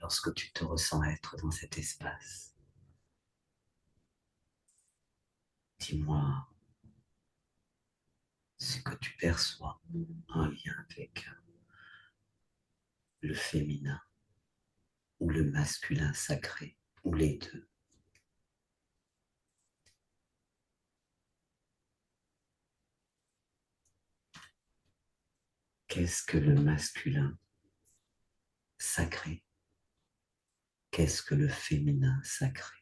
lorsque tu te ressens être dans cet espace. Dis-moi ce que tu perçois en lien avec le féminin ou le masculin sacré, ou les deux. Qu'est-ce que le masculin sacré? Qu'est-ce que le féminin sacré?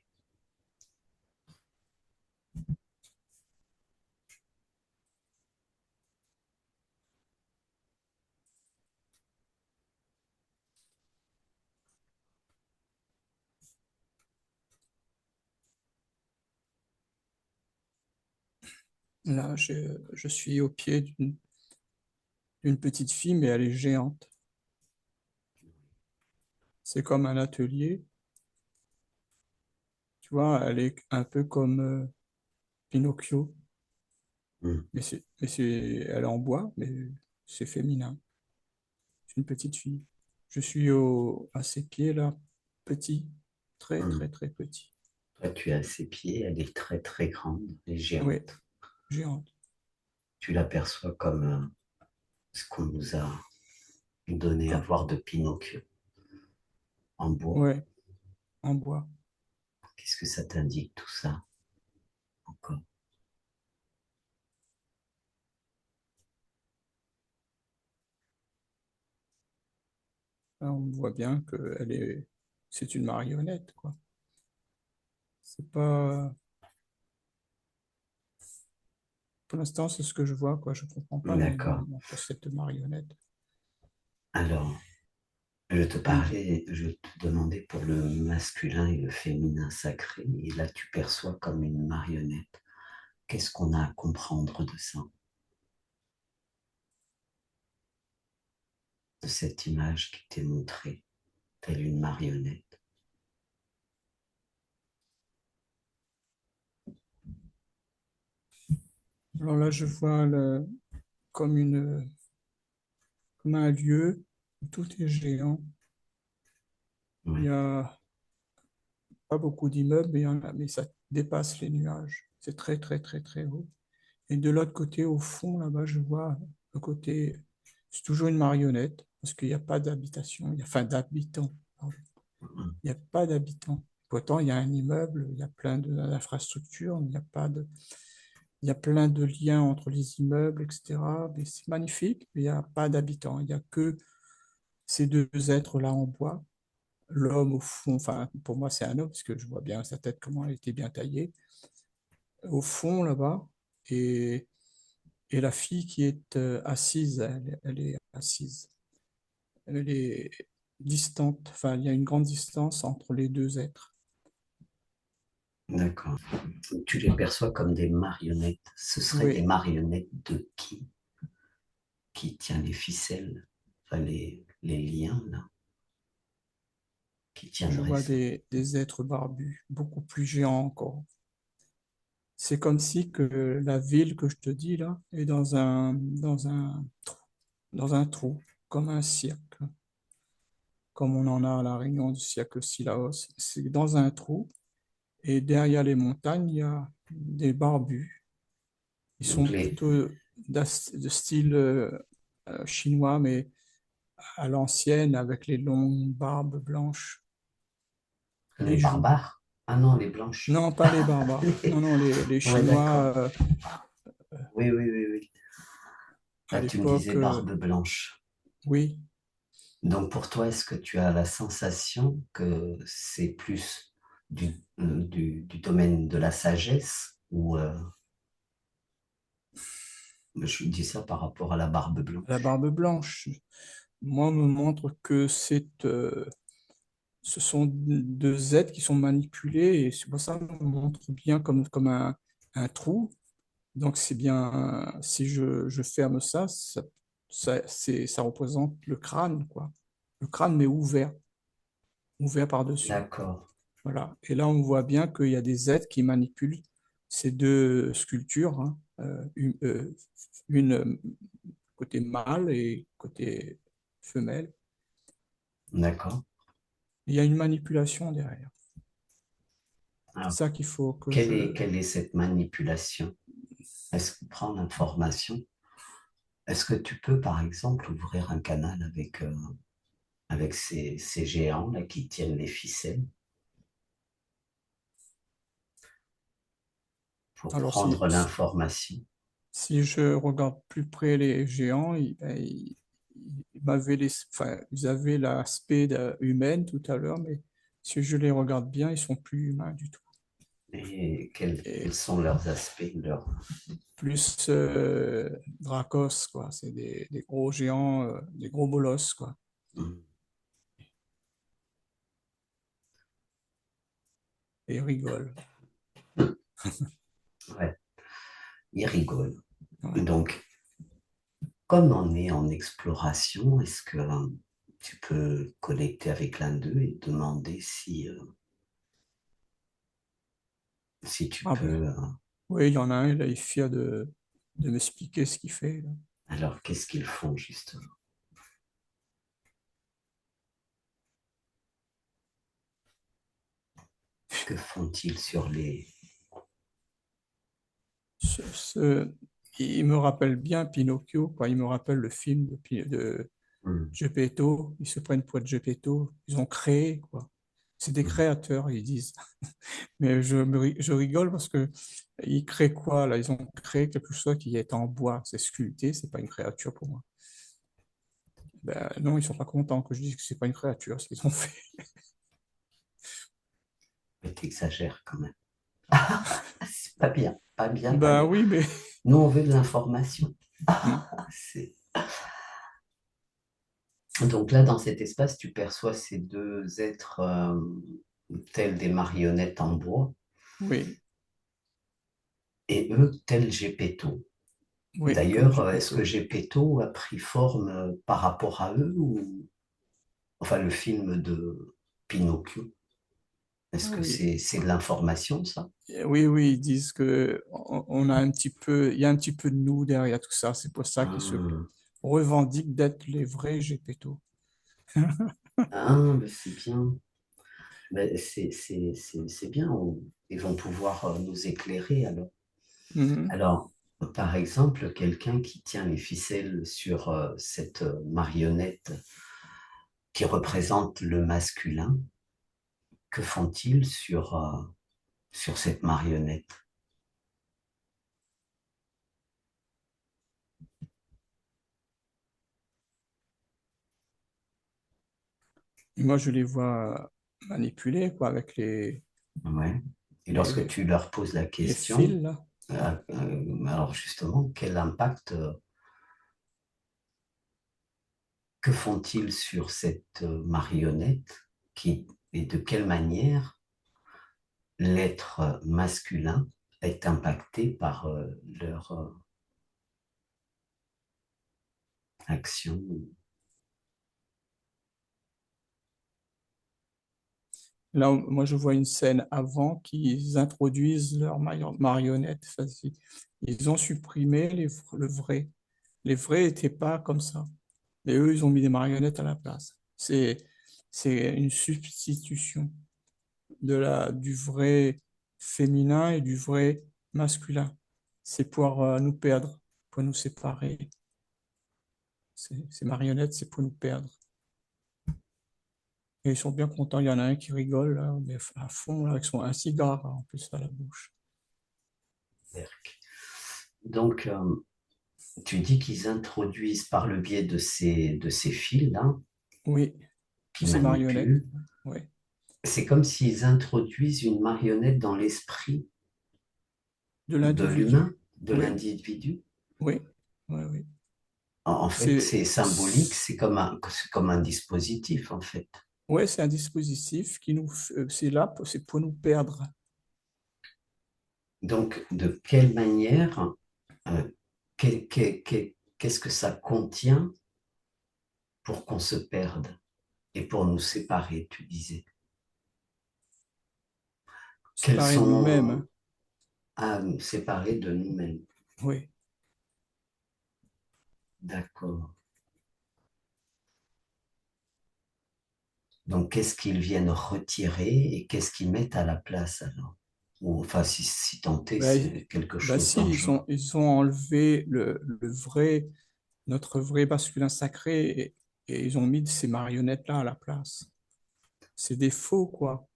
Là, je suis au pied d'une petite fille, mais elle est géante. C'est comme un atelier. Tu vois, elle est un peu comme Pinocchio, Hmm. elle est en bois, mais c'est féminin. C'est une petite fille. Je suis à ses pieds, là, petit, très, Hmm. très, très petit. Toi, tu es à ses pieds, elle est très très grande et Oui, géante. géante. Tu l'aperçois comme ce qu'on nous a donné à Comme, voir de Pinocchio en bois. ouais, en bois. Qu'est-ce que ça t'indique tout ça encore? Là, on voit bien que c'est une marionnette, quoi. C'est pas, pour l'instant, c'est ce que je vois, quoi. Je comprends pas D'accord. l'élément pour cette marionnette. Alors, je te demandais pour le masculin et le féminin sacré, et là tu perçois comme une marionnette. Qu'est-ce qu'on a à comprendre de ça, de cette image qui t'est montrée, telle une marionnette? Alors là, je vois comme comme un lieu où tout est géant. Il y Oui, a pas beaucoup d'immeubles, mais il y en a, mais ça dépasse les nuages. C'est très, très, très, très haut. Et de l'autre côté, au fond, là-bas, je vois le côté, c'est toujours une marionnette, parce qu'il n'y a pas d'habitation, enfin d'habitants, pardon. Il n'y a pas d'habitants. Pourtant, il y a un immeuble, il y a plein d'infrastructures, il n'y a pas de, il y a plein de liens entre les immeubles, etc. Mais c'est magnifique, mais il n'y a pas d'habitants. Il n'y a que ces deux êtres-là en bois. L'homme, au fond, enfin, pour moi, c'est un homme, parce que je vois bien sa tête, comment elle était bien taillée. Au fond, là-bas, et, et la fille qui est assise, elle est assise. Elle est distante, enfin, il y a une grande distance entre les deux êtres. d'accord. Tu les perçois comme des marionnettes. Ce seraient des Oui, marionnettes de qui? Qui tient les ficelles, enfin les liens là, qui je tiendraient vois ça? des êtres barbus, beaucoup plus géants encore. C'est comme si que la ville que je te dis là est dans un trou, comme un cirque, comme on en a à La Réunion du cirque Sillaos. C'est dans un trou et derrière les montagnes, il y a des barbus. Ils Donc sont plutôt de style chinois, mais à l'ancienne, avec les longues barbes blanches, les les joues. barbares? Ah non, les blanches. Non, pas les barbares. Non, non, les Ouais, d'accord. Chinois, Oui, oui, oui, oui. à Là, tu me disais l'époque, barbe blanche. oui. Donc pour toi, est-ce que tu as la sensation que c'est plus du domaine de la sagesse ou je dis ça par rapport à la barbe La blanche? barbe blanche, moi, me montre que ce sont deux êtres qui sont manipulés et c'est pour ça qu'on montre bien comme un trou. Donc, c'est bien, si je ferme ça représente le crâne, quoi. Le crâne, mais ouvert, ouvert par-dessus. D'accord, Voilà. Et là, on voit bien qu'il y a des êtres qui manipulent ces deux sculptures, hein, une côté mâle et côté femelle. d'accord. Il y a une manipulation derrière. C'est Alors, ça qu'il faut que je... quelle est cette manipulation? Est-ce que prend l'information? Est-ce que tu peux, par exemple, ouvrir un canal avec ces géants là qui tiennent les ficelles pour Alors, prendre l'information? si je regarde plus près les géants, enfin, ils avaient l'aspect humain tout à l'heure, mais si je les regarde bien, ils sont plus humains du tout. Et quels Et sont leurs aspects, plus Dracos, quoi. C'est des gros géants, des gros molosses, quoi. Hmm, Et ils rigolent. ouais, ils rigolent. Ouais. Donc, comme on est en exploration, est-ce que tu peux connecter avec l'un d'eux et demander si tu Ah ben, peux. oui, il y en a un, là, il est fier de m'expliquer ce qu'il fait, là. Alors, qu'est-ce qu'ils font justement? Que font-ils sur les... Ce- ce- il me rappelle bien Pinocchio, quoi. Il me rappelle le film de Hmm, Geppetto. Ils se prennent pour Geppetto. Ils ont créé, quoi. C'est des hmm. créateurs, ils disent. Mais je rigole parce que ils créent quoi, là? Ils ont créé quelque chose qui est en bois. C'est sculpté, c'est pas une créature pour moi. Ben, non, ils sont pas contents que je dise que c'est pas une créature, ce qu'ils ont fait. Mais t'exagères quand même. C'est pas bien, pas bien, pas Ben bien. oui, mais... Nous, on veut de l'information. Hmm. C'est- Donc là, dans cet espace, tu perçois ces deux êtres tels des marionnettes en bois Oui, et eux tels Gepetto. oui, comme D'ailleurs, est-ce que Geppetto. Gepetto a pris forme par rapport à eux ou enfin le film de Pinocchio? Est-ce Ah que oui. c'est de l'information, ça? Oui, oui, ils disent que on a un petit peu, il y a un petit peu de nous derrière tout ça. C'est pour ça qu'ils se Ah, revendiquent d'être les vrais Gepetto. ah, ben c'est bien. Ben, c'est bien. Ils vont pouvoir nous éclairer alors. Mhm. Alors, par exemple, quelqu'un qui tient les ficelles sur cette marionnette qui représente le masculin, que font-ils sur cette marionnette? Et moi, je les vois manipuler, quoi, avec Ouais. Et les, lorsque les, tu leur poses la les question, fils, là. alors justement, quel impact, que font-ils sur cette marionnette et de quelle manière l'être masculin est impacté par leur action? Là, moi, je vois une scène avant qu'ils introduisent leur marionnette. Enfin, ils ont supprimé le vrai. Les vrais n'étaient pas comme ça. Et eux, ils ont mis des marionnettes à la place. C'est une substitution du vrai féminin et du vrai masculin. C'est pour nous perdre, pour nous séparer. Ces marionnettes, c'est pour nous perdre. Et ils sont bien contents. Il y en a un qui rigole, là, mais à fond, là, avec un cigare en plus à la bouche. Donc, tu dis qu'ils introduisent par le biais de ces fils-là, Oui, de qui ces marionnettes. manipulent, Oui, c'est comme s'ils introduisent une marionnette dans l'esprit de de l'humain, l'individu. de Oui, l'individu. oui, oui, oui. En fait, c'est symbolique, C'est c'est comme un dispositif, en fait. Ouais, c'est un dispositif c'est là, c'est pour nous perdre. Donc, de quelle manière, euh, qu'est-ce que ça contient pour qu'on se perde et pour nous séparer, tu disais? Quels Séparer de nous-mêmes, sont hein. à nous séparer de nous-mêmes? Oui. D'accord. Donc, qu'est-ce qu'ils viennent retirer et qu'est-ce qu'ils mettent à la place alors? Ou, enfin, si tant est, Ben, c'est quelque ben chose dans si, le genre. ils ont enlevé notre vrai masculin sacré et ils ont mis ces marionnettes-là à la place. C'est des faux, quoi.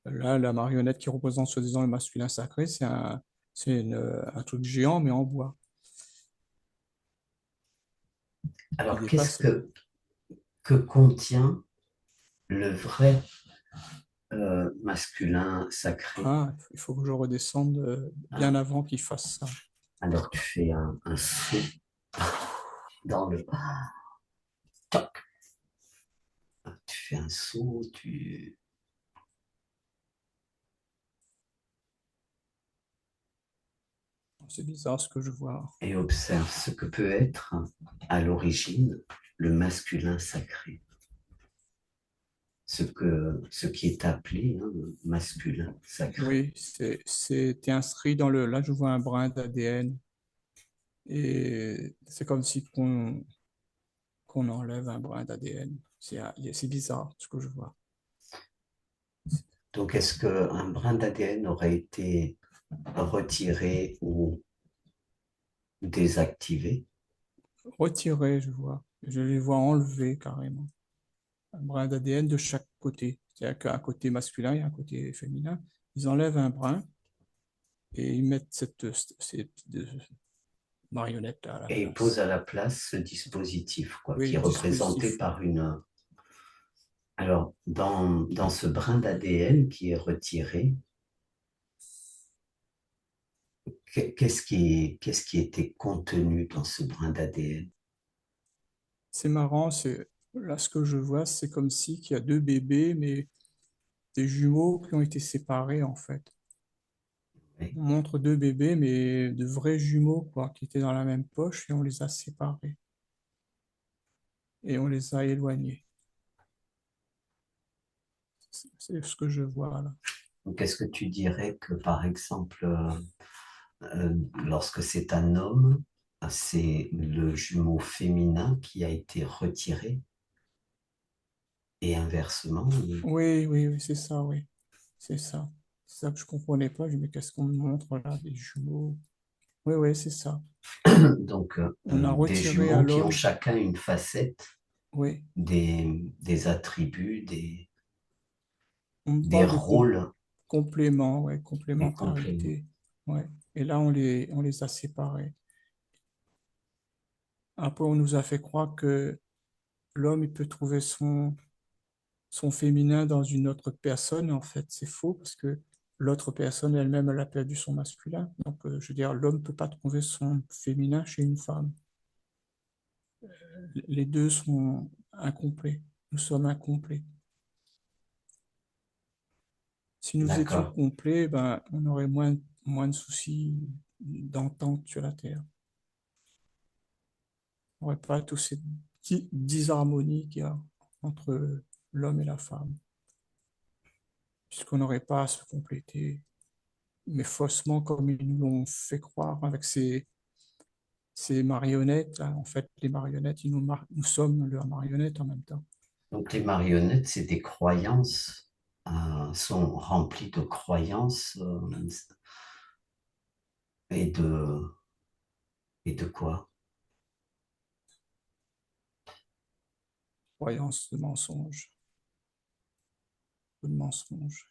Là, la marionnette qui représente soi-disant le masculin sacré, un truc géant, mais en bois, qui Alors, dépasse. que contient le vrai masculin sacré? Ah, il faut que je redescende bien Ah, avant qu'il fasse ça. alors, tu fais un saut dans le... Toc. Tu fais un saut, C'est bizarre ce que je vois. et observe ce que peut être à l'origine le masculin sacré. Ce qui est appelé hein, masculin sacré. Oui, c'était inscrit dans le. Là, je vois un brin d'ADN et c'est comme si qu'on enlève un brin d'ADN. C'est bizarre ce que je vois. Donc, est-ce qu'un brin d'ADN aurait été retiré ou désactivé? Retiré, je vois. Je les vois enlever carrément. Un brin d'ADN de chaque côté. C'est-à-dire qu'un côté masculin et un côté féminin. Ils enlèvent un brin et ils mettent cette marionnette à la Et il pose place. à la place ce dispositif, quoi, Oui, qui est le représenté dispositif. par une... Alors, dans ce brin d'ADN qui est retiré, qu'est-ce qui était contenu dans ce brin d'ADN? C'est marrant, là ce que je vois, c'est comme si qu'il y a deux bébés, mais des jumeaux qui ont été séparés en fait. Oui. On montre deux bébés, mais de vrais jumeaux, quoi, qui étaient dans la même poche et on les a séparés et on les a éloignés. C'est ce que je vois là. Donc, est-ce que tu dirais que, par exemple, lorsque c'est un homme, c'est le jumeau féminin qui a été retiré et inversement? Oui, oui, oui, c'est ça, oui. C'est ça. C'est ça que je comprenais pas. Je me dis, mais qu'est-ce qu'on me montre là, des jumeaux? Oui, oui, c'est ça. Donc, On a des retiré à jumeaux qui ont l'homme, chacun une facette, oui. des attributs, On des parle de rôles, complément, ouais, des compléments. complémentarité. Ouais. Et là, on les a séparés. Après, on nous a fait croire que l'homme, il peut trouver son féminin dans une autre personne. En fait, c'est faux parce que l'autre personne elle-même, elle a perdu son masculin. Donc, je veux dire, l'homme ne peut pas trouver son féminin chez une femme. Les deux sont incomplets. Nous sommes incomplets. Si nous étions D'accord, complets, ben, on aurait moins de soucis d'entente sur la Terre. On n'aurait pas tous ces disharmonies qu'il y a entre l'homme et la femme, puisqu'on n'aurait pas à se compléter, mais faussement comme ils nous l'ont fait croire avec ces marionnettes. Là. En fait, les marionnettes, nous sommes leurs marionnettes en même temps. donc les marionnettes, c'est des croyances, sont remplies de croyances et et de quoi? Croyances de mensonges, de mensonges.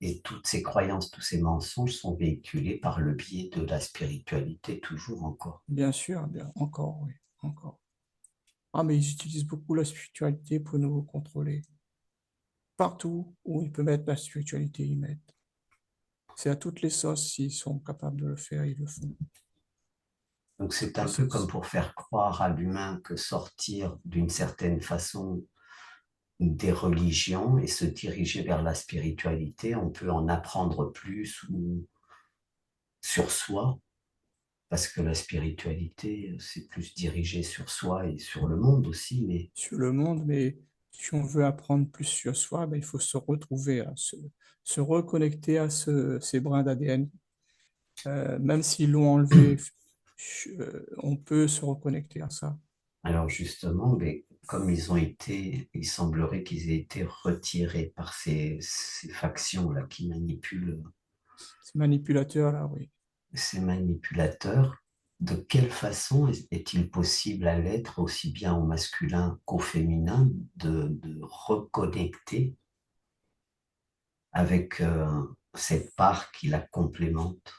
Et toutes ces croyances, tous ces mensonges sont véhiculés par le biais de la spiritualité, toujours encore. Bien sûr, bien, encore, oui, encore. Ah, mais ils utilisent beaucoup la spiritualité pour nous contrôler. Partout où ils peuvent mettre la spiritualité, ils mettent. C'est à toutes les sauces, s'ils sont capables de le faire, ils le font. Donc c'est Toutes les un peu comme sauces. pour faire croire à l'humain que sortir d'une certaine façon des religions et se diriger vers la spiritualité, on peut en apprendre plus ou sur soi, parce que la spiritualité, c'est plus dirigé sur soi et sur le monde aussi, mais Sur le monde, mais si on veut apprendre plus sur soi, ben, il faut se retrouver, se reconnecter à ces brins d'ADN. Même s'ils l'ont enlevé, on peut se reconnecter à ça. Alors justement, mais comme il semblerait qu'ils aient été retirés par ces factions-là qui manipulent Ces manipulateurs-là, oui. ces manipulateurs. De quelle façon est-il possible à l'être, aussi bien au masculin qu'au féminin, de reconnecter avec cette part qui la complémente,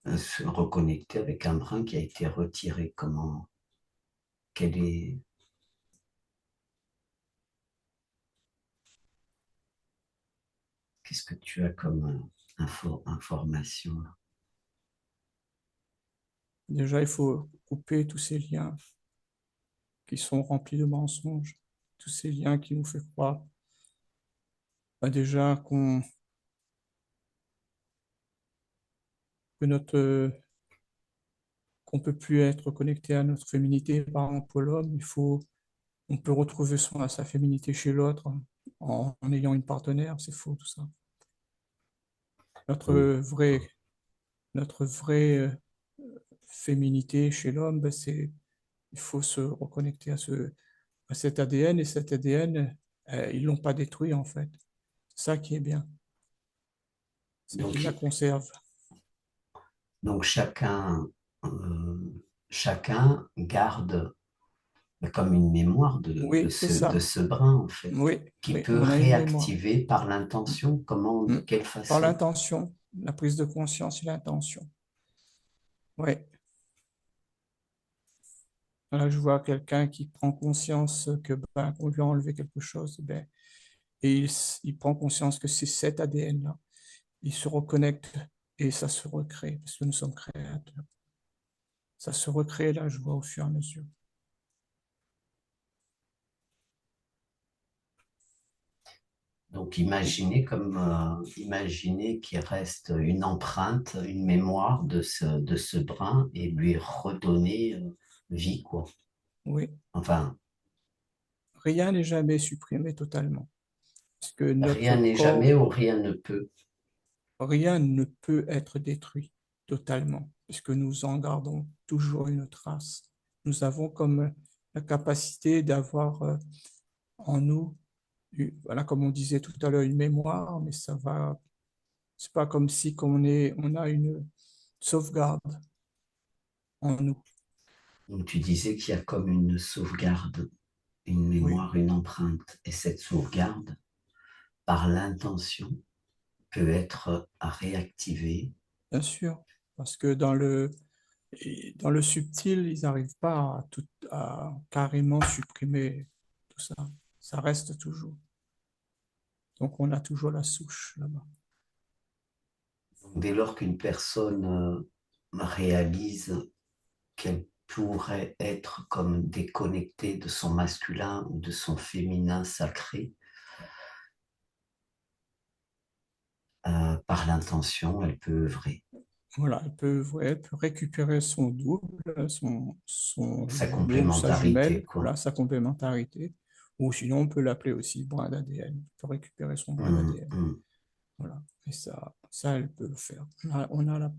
se reconnecter avec un brin qui a été retiré? Comment, quelle est, qu'est-ce que tu as comme information là? Déjà, il faut couper tous ces liens qui sont remplis de mensonges, tous ces liens qui nous font croire bah, déjà que qu'on peut plus être connecté à notre féminité. Par exemple, pour l'homme, on peut retrouver sa féminité chez l'autre en ayant une partenaire. C'est faux tout ça. Notre Hmm. vrai, notre vraie féminité chez l'homme, ben, il faut se reconnecter à cet ADN et cet ADN, ils l'ont pas détruit en fait. C'est ça qui est bien, c'est qu'ils Donc, la conservent. donc euh, chacun garde comme une mémoire Oui, c'est de ça. ce brin, en fait, Oui, qui oui, peut on a une mémoire. réactiver par l'intention. Comment, de Mm. quelle Par façon? l'intention, la prise de conscience et l'intention. Oui. Là, je vois quelqu'un qui prend conscience que ben, qu'on lui a enlevé quelque chose, ben, et il prend conscience que c'est cet ADN-là. Il se reconnecte et ça se recrée, parce que nous sommes créateurs. Ça se recrée, là, je vois au fur et à mesure. Donc, imaginez qu'il reste une empreinte, une mémoire de ce brin et lui redonner vie, quoi. Oui, Enfin, rien n'est jamais supprimé totalement, parce que notre rien n'est jamais corps, ou rien ne peut. rien ne peut être détruit totalement, puisque nous en gardons toujours une trace. Nous avons comme la capacité d'avoir en nous, voilà, comme on disait tout à l'heure, une mémoire, mais ça va, c'est pas comme si on a une sauvegarde en nous. Donc, tu disais qu'il y a comme une sauvegarde, une Oui, mémoire, une empreinte. Et cette sauvegarde, par l'intention, peut être réactivée. bien sûr, parce que dans le subtil, ils n'arrivent pas à carrément supprimer tout ça. Ça reste toujours. Donc, on a toujours la souche là-bas. Dès lors qu'une personne réalise qu'elle pourrait être comme déconnectée de son masculin ou de son féminin sacré, par l'intention, elle peut œuvrer. Voilà, ouais, elle peut récupérer son double, son Sa jumeau ou sa complémentarité, jumelle, quoi. voilà, sa complémentarité. Ou sinon, on peut l'appeler aussi brin d'ADN. Elle peut récupérer son brin Hum, d'ADN. hum. Voilà. Et ça, elle peut le faire. On a la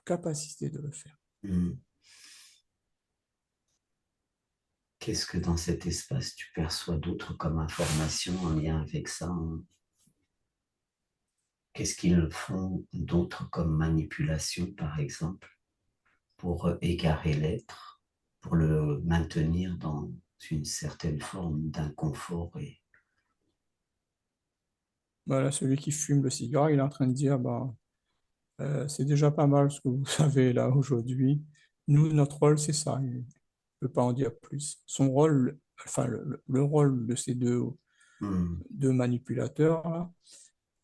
capacité de le faire. Hum. Qu'est-ce que dans cet espace tu perçois d'autre comme information en lien avec ça, hein? Qu'est-ce qu'ils font d'autre comme manipulation, par exemple, pour égarer l'être, pour le maintenir dans une certaine forme d'inconfort et Voilà, celui qui fume le cigare, il est en train de dire, bah, c'est déjà pas mal ce que vous savez là aujourd'hui. Nous, notre rôle, c'est ça. Il ne peut pas en dire plus. Son rôle, enfin, le rôle de ces hum, deux manipulateurs, là,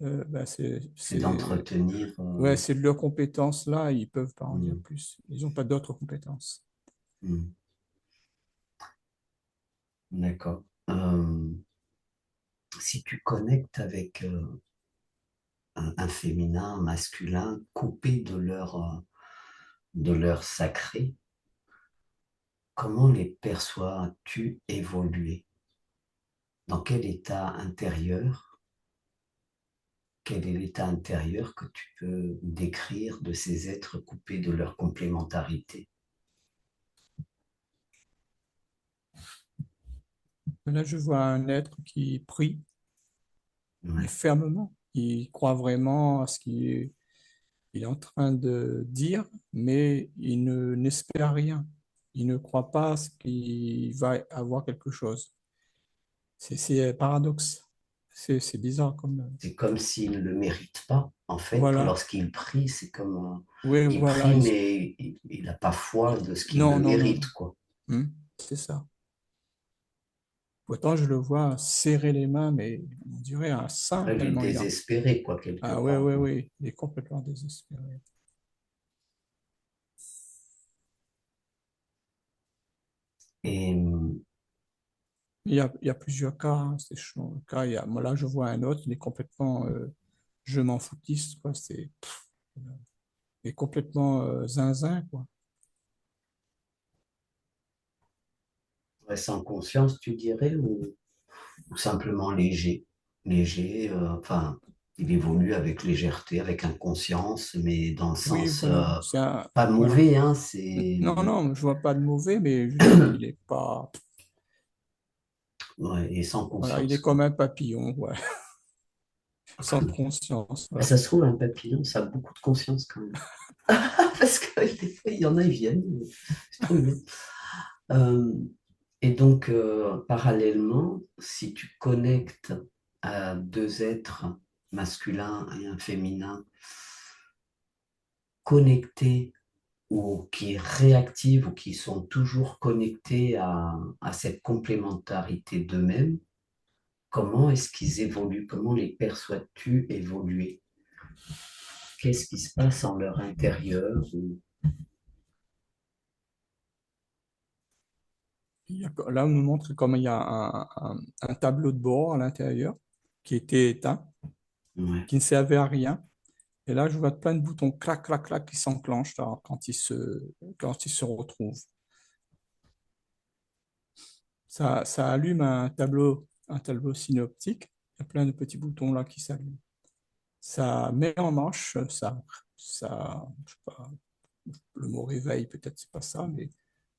ben, c'est d'entretenir. ouais, c'est de leurs compétences là, ils peuvent pas en dire Hum, plus. Ils n'ont pas d'autres compétences. hum. D'accord. Si tu connectes avec un féminin, un masculin, coupé de leur sacré, comment les perçois-tu évoluer? Dans quel état intérieur, quel est l'état intérieur que tu peux décrire de ces êtres coupés de leur complémentarité? Là, je vois un être qui prie, mais Ouais. fermement. Il croit vraiment à ce qu'il est en train de dire, mais il ne n'espère rien. Il ne croit pas à ce qu'il va avoir quelque chose. C'est un paradoxe. C'est bizarre comme. C'est comme s'il ne le mérite pas. En fait, Voilà. lorsqu'il prie, c'est comme Oui, il voilà. prie, mais il n'a pas foi de ce qu'il le Non, non, non, mérite, non. quoi. C'est ça. Pourtant, je le vois serrer les mains, mais on dirait un saint Là, il est tellement il a. désespéré, quoi, quelque Ah, oui, part. oui, oui. Il est complètement désespéré. Et Il y a plusieurs cas, hein, c'est chaud. Cas, moi, là, je vois un autre, il est complètement je m'en foutiste, quoi. Il est complètement zinzin, quoi. ouais, sans conscience, tu dirais, ou simplement léger. Léger, enfin, il évolue avec légèreté, avec inconscience, mais dans le Oui, sens voilà. C'est un, pas voilà. mauvais, hein, c'est Non, non, je vois pas de mauvais, mais je dis qu'il est pas. ouais, et sans Voilà, il est conscience, comme quoi. un papillon, ouais, sans conscience. Ah, Voilà. ça se trouve, un papillon, ça a beaucoup de conscience quand même. Parce que des fois, il y en a, ils viennent. C'est trop mignon. Euh, et donc, parallèlement, si tu connectes à deux êtres, masculin et un féminin, connectés ou qui réactivent ou qui sont toujours connectés à cette complémentarité d'eux-mêmes, comment est-ce qu'ils évoluent? Comment les perçois-tu évoluer? Qu'est-ce qui se passe en leur intérieur? Là, on me montre comme il y a un tableau de bord à l'intérieur qui était éteint, Ouais. qui ne servait à rien. Et là, je vois plein de boutons clac, clac, clac qui s'enclenchent là, quand ils se retrouvent. Ça allume un tableau synoptique. Il y a plein de petits boutons là qui s'allument. Ça met en marche, je sais pas, le mot réveil, peut-être c'est pas ça, mais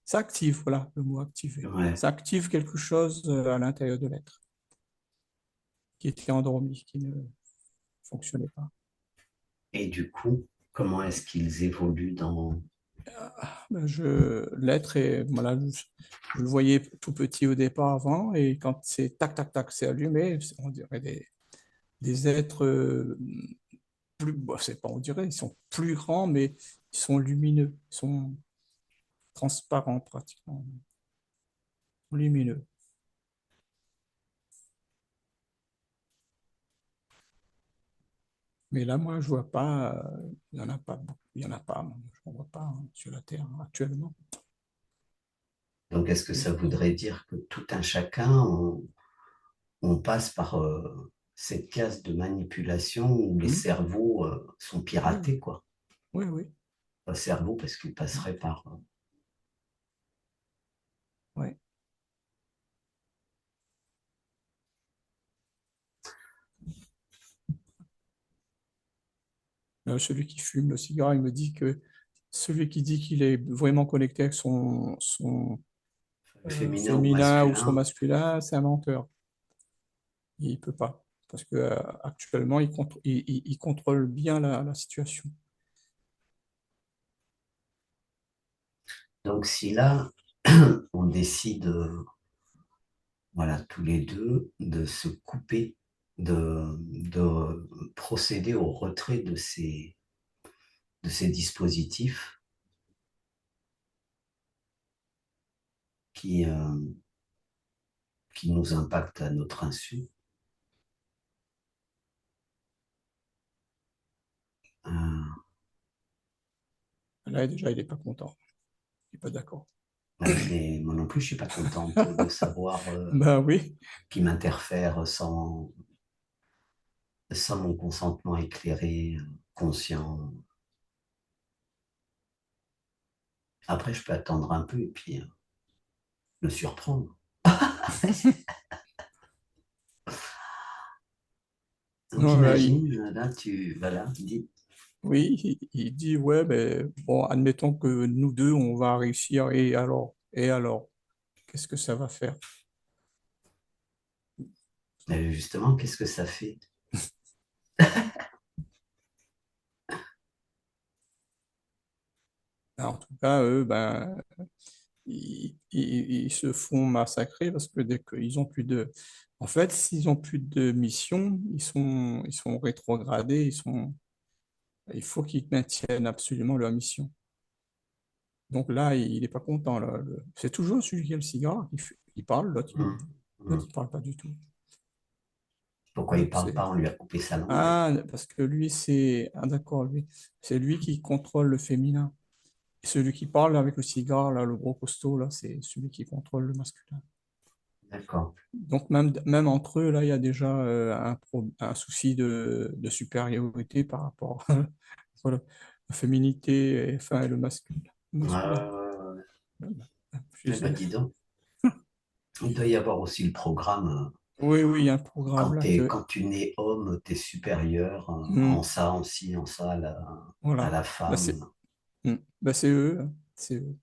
ça active, voilà, le mot activer. Ouais. Ça active quelque chose à l'intérieur de l'être qui était endormi, qui ne fonctionnait pas. Et du coup, comment est-ce qu'ils évoluent dans... Ben, l'être est, voilà, je le voyais tout petit au départ avant, et quand c'est tac, tac, tac, c'est allumé, on dirait des êtres plus, bon, c'est pas on dirait, ils sont plus grands, mais ils sont lumineux, ils sont transparents pratiquement, lumineux. Mais là, moi, je vois pas, il y en a pas beaucoup, il y en a pas, moi, je ne vois pas hein, sur la Terre actuellement. Donc, est-ce que ça voudrait dire que tout un chacun, on passe par cette case de manipulation où les Hmm. cerveaux sont Oui, oui, piratés, quoi. oui, oui, Pas cerveau parce qu'ils passeraient par... oui. Celui qui fume le cigare, il me dit que celui qui dit qu'il est vraiment connecté avec son féminin ou féminin ou son masculin. masculin, c'est un menteur. Il peut pas. Parce que actuellement, il contrôle bien la situation. Donc, si là, on décide, voilà, tous les deux, de se couper, de procéder au retrait de ces dispositifs qui, qui nous impactent à notre insu, euh, Là, déjà, il n'est pas content. Il n'est pas d'accord. ouais, mais moi non plus, je suis pas contente de savoir Ben oui. qui m'interfère sans mon consentement éclairé, conscient. Après, je peux attendre un peu et puis le surprendre. Donc Non, là, imagine, là, voilà, dis, oui, il dit, ouais, ben, bon, admettons que nous deux, on va réussir, et alors, qu'est-ce que ça va faire? Mais justement, qu'est-ce que ça fait? Alors, en tout cas, eux, ben, ils se font massacrer parce que dès qu'ils ont plus de... En fait, s'ils ont plus de mission, ils sont rétrogradés, il faut qu'ils maintiennent absolument leur mission. Donc là, il n'est pas content, là. C'est toujours celui qui a le cigare qui parle, Hum, l'autre, hum. il parle pas du tout. Pourquoi il Donc parle c'est... pas? On lui a coupé sa langue. Ah, parce que lui, c'est... Ah, d'accord, lui. C'est lui qui contrôle le féminin. Et celui qui parle avec le cigare, là, le gros costaud, là, c'est celui qui contrôle le masculin. D'accord. Donc même entre eux, là, il y a déjà un souci de supériorité par rapport à la féminité et, enfin, et le masculin. Euh, eh Chez ben, eux. dis donc. Il doit y avoir aussi le programme. Oui, oui, il y a un programme là que... Quand tu nais homme, tu es supérieur Hmm, en ça, en ci, en ça à voilà. la Bah, c'est femme. bah, c'est eux, hein. C'est eux.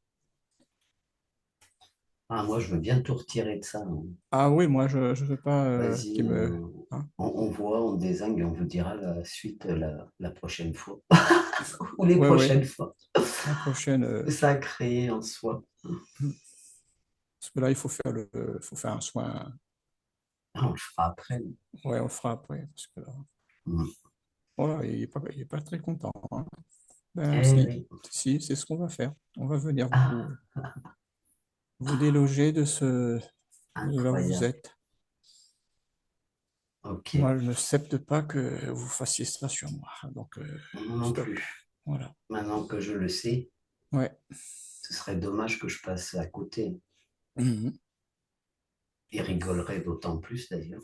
Ah, moi, je veux bien tout retirer de ça, hein. Ah oui, moi, je ne veux pas Vas-y, qu'ils me... hein. on voit, on désigne et on vous dira la suite la prochaine fois. Ou les Ouais, ouais, prochaines fois la prochaine... que ça a créé en soi. Hmm. Parce que là, faut faire un soin. Ah, on le fera après. Ouais, on le fera après. Parce que là, Mm. voilà, il est pas très content, hein. Ben, Eh si, oui. si, c'est ce qu'on va faire. On va venir Ah, vous déloger de là où vous incroyable. êtes. Ok. Moi, je n'accepte pas que vous fassiez ça sur moi. Donc, Moi non stop. plus. Voilà. Maintenant que je le sais, Ouais. ce serait dommage que je passe à côté. Mhm. Il rigolerait d'autant plus d'ailleurs.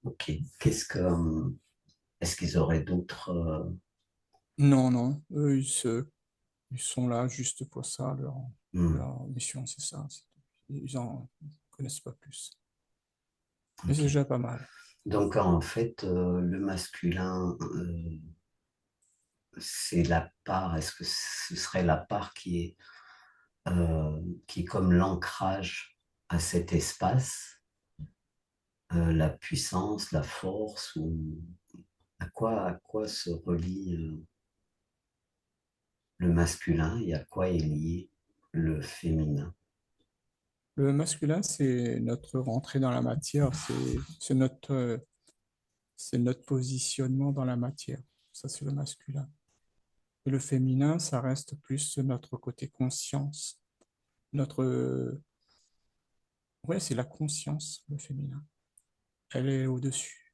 Ok. Est-ce qu'ils auraient d'autres Non, non. Eux, ils sont là juste pour ça. hmm, Leur mission, c'est ça. Ils en connaissent pas plus. Mais c'est ok. déjà pas mal. Donc en fait, le masculin, c'est la part. Est-ce que ce serait la part qui est comme l'ancrage à cet espace, la puissance, la force, ou à quoi se relie le masculin et à quoi est lié le féminin? Le masculin, c'est notre rentrée dans la matière. C'est notre positionnement dans la matière. Ça, c'est le masculin. Et le féminin, ça reste plus notre côté conscience. Notre, ouais, c'est la conscience, le féminin. Elle est au-dessus.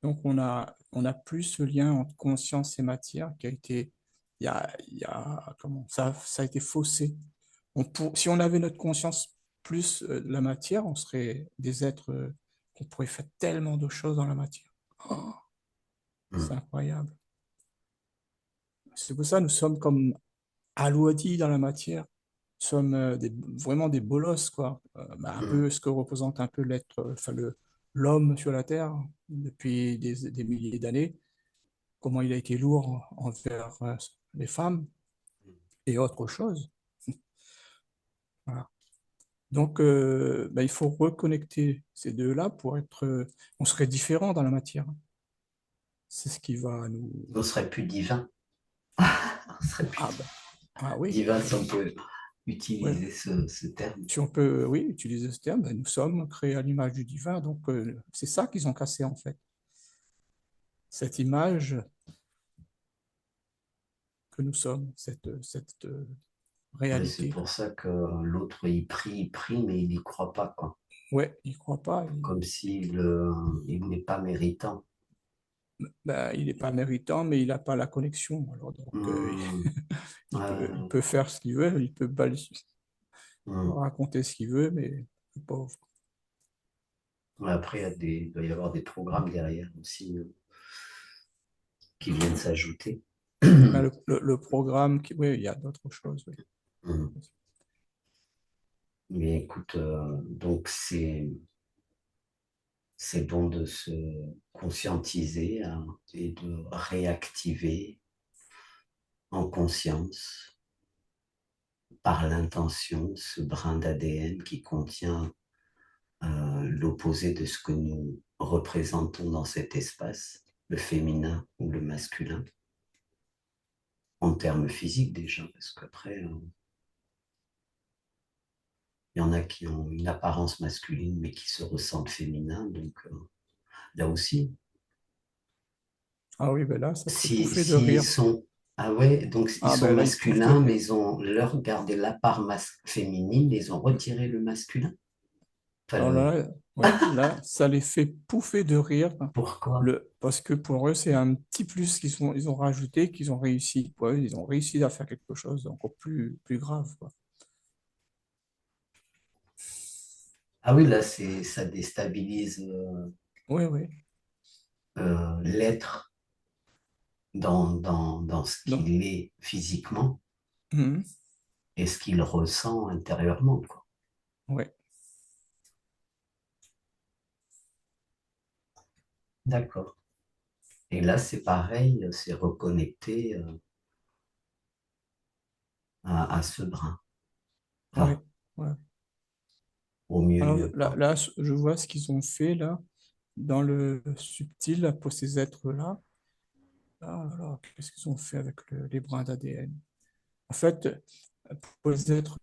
Donc, on a plus ce lien entre conscience et matière qui a été, il y a, comment, ça a été faussé. Si on avait notre conscience plus la matière, on serait des êtres, on pourrait faire tellement de choses dans la matière. Oh, Hmm, c'est incroyable. C'est pour ça que nous sommes comme alourdis dans la matière. Nous sommes vraiment des bolosses, quoi. Bah, un hmm, peu ce que représente un peu l'être, enfin l'homme sur la Terre depuis des milliers d'années, comment il a été lourd envers les femmes et autre chose. Voilà. Donc, bah, il faut reconnecter ces deux-là pour être. On serait différent dans la matière. C'est ce qui va nous. On serait plus divin. On serait plus Ah, bah, ah oui, divin si on peut ouais. utiliser ce terme. Si on peut, oui, utiliser ce terme, ben, nous sommes créés à l'image du divin. Donc, c'est ça qu'ils ont cassé, en fait. Cette image que nous sommes, cette Ouais, c'est réalité. pour ça que l'autre, il prie, mais il n'y croit pas, quoi. Ouais, il ne croit pas. Comme s'il il n'est pas méritant. Ben, il n'est pas méritant, mais il n'a pas la connexion. Alors, donc, Hmm, il euh, peut faire ce qu'il veut, il peut hmm. raconter ce qu'il veut, mais le pauvre. Ouais, après, il doit y avoir des programmes derrière aussi qui viennent s'ajouter. Ben, le programme, oui, il y a d'autres choses. Oui. Hmm. Mais écoute, donc c'est bon de se conscientiser, hein, et de réactiver en conscience par l'intention ce brin d'ADN qui contient l'opposé de ce que nous représentons dans cet espace, le féminin ou le masculin, en termes physiques déjà, parce qu'après, il y en a qui ont une apparence masculine mais qui se ressentent féminins, donc là aussi, Ah oui, ben là, ça te fait si, pouffer de s'ils rire. sont, ah ouais, donc ils Ah sont ben là, ils pouffent masculins, de... mais ils ont leur gardé la part féminine, ils ont retiré le masculin. Enfin, Alors là, ouais, là, ça les fait pouffer de rire. pourquoi? Parce que pour eux, c'est un petit plus ils ont rajouté, qu'ils ont réussi. Ouais, ils ont réussi à faire quelque chose d'encore plus grave, quoi. Ah oui, là, ça déstabilise Oui, oui. l'être dans ce Donc, qu'il est physiquement mhm, et ce qu'il ressent intérieurement, quoi. ouais, D'accord. Et là, c'est pareil, c'est reconnecté à ce brin. Enfin, ouais, ouais. au mieux, Alors mieux, là, quoi. là, je vois ce qu'ils ont fait là, dans le subtil, là, pour ces êtres-là. Ah, alors, qu'est-ce qu'ils ont fait avec les brins d'ADN? En fait, pour les êtres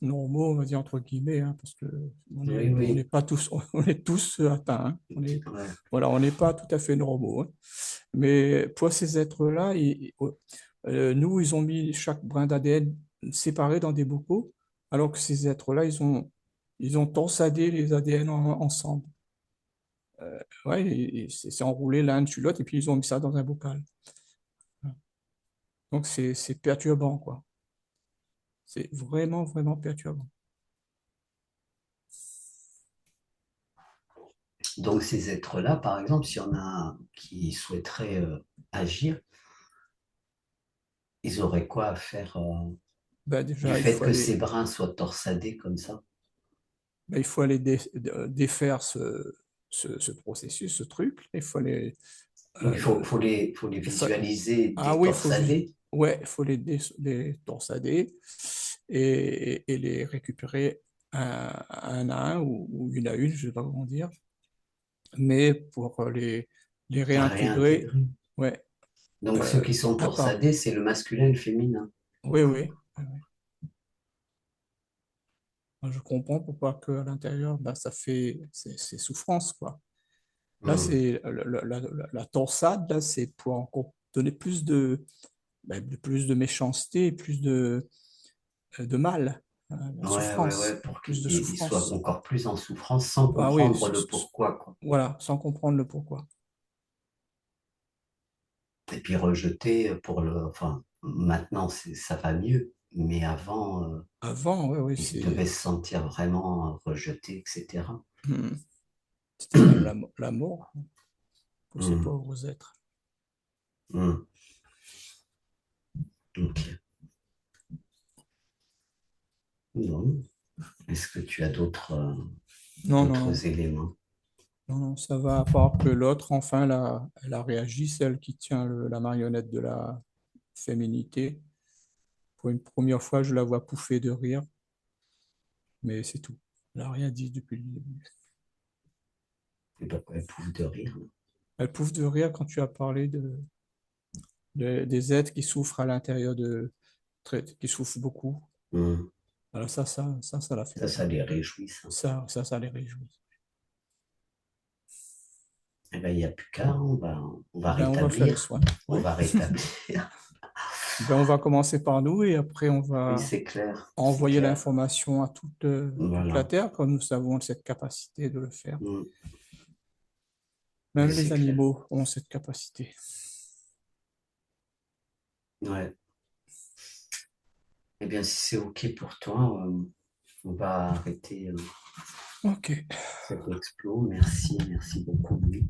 normaux, on va dire entre guillemets, hein, parce que Oui, on n'est oui. pas tous, on est tous atteints, hein. Ouais. Voilà, on n'est pas tout à fait normaux, hein. Mais pour ces êtres-là, nous, ils ont mis chaque brin d'ADN séparé dans des bocaux, alors que ces êtres-là, ils ont torsadé les ADN ensemble. Ouais, et c'est enroulé l'un dessus l'autre, et puis ils ont mis ça dans un bocal. Donc c'est perturbant, quoi. C'est vraiment, vraiment perturbant. Donc, ces êtres-là, par exemple, s'il y en a un qui souhaiterait agir, ils auraient quoi à faire Ben du déjà, fait que ces brins soient torsadés comme ça? il faut aller défaire ce processus, ce truc. Donc, Le- faut les il faut- visualiser ah oui, détorsadés. ouais, il faut les torsader et les récupérer un à un ou une à une, je ne sais pas comment dire. Mais pour les réintégrer, Réintégrer. ouais, Donc, ceux qui sont à part. torsadés, c'est le masculin et le féminin. Oui, oui. Oui, oui. Je comprends pourquoi que à l'intérieur, bah, c'est souffrance, quoi. Là, Hmm. c'est la torsade, là, c'est pour encore donner plus de méchanceté, plus de mal, hein, la Ouais, ouais, ouais, souffrance, pour plus de qu'ils soient souffrance. encore plus en souffrance sans Ah oui, comprendre le pourquoi, quoi. voilà, sans comprendre le pourquoi. Et puis rejeter pour le. Enfin, maintenant, ça va mieux, mais avant, Avant, oui, oui, ils devaient se sentir vraiment rejetés, etc. hmm, c'était même la mort pour ces Hmm, pauvres êtres. hmm. Ok. Bon. Est-ce que tu as Non, non, non, d'autres éléments? non, non, ça va, à part que l'autre, enfin, elle a réagi, celle qui tient la marionnette de la féminité. Pour une première fois, je la vois pouffer de rire, mais c'est tout. Elle n'a rien dit depuis le début. Et pourquoi elle pouffe de rire? Elle pouffe de rire quand tu as parlé des êtres qui souffrent à l'intérieur qui souffrent beaucoup. Hmm. Alors ça l'a fait Ça rire. les réjouit, ça. Ça les réjouit. Eh ben, il n'y a plus qu'à, on va Ben, on va faire les rétablir. soins. On Ouais. va rétablir. Ben, on va commencer par nous et après on Oui, va c'est clair, c'est envoyer clair. l'information à toute la Voilà. Terre, comme nous avons cette capacité de le faire. Hmm. Oui, Même les c'est clair. animaux ont cette capacité. Ouais. Eh bien, si c'est OK pour toi, on va arrêter Ok. cet explos. Merci, merci beaucoup, Louis.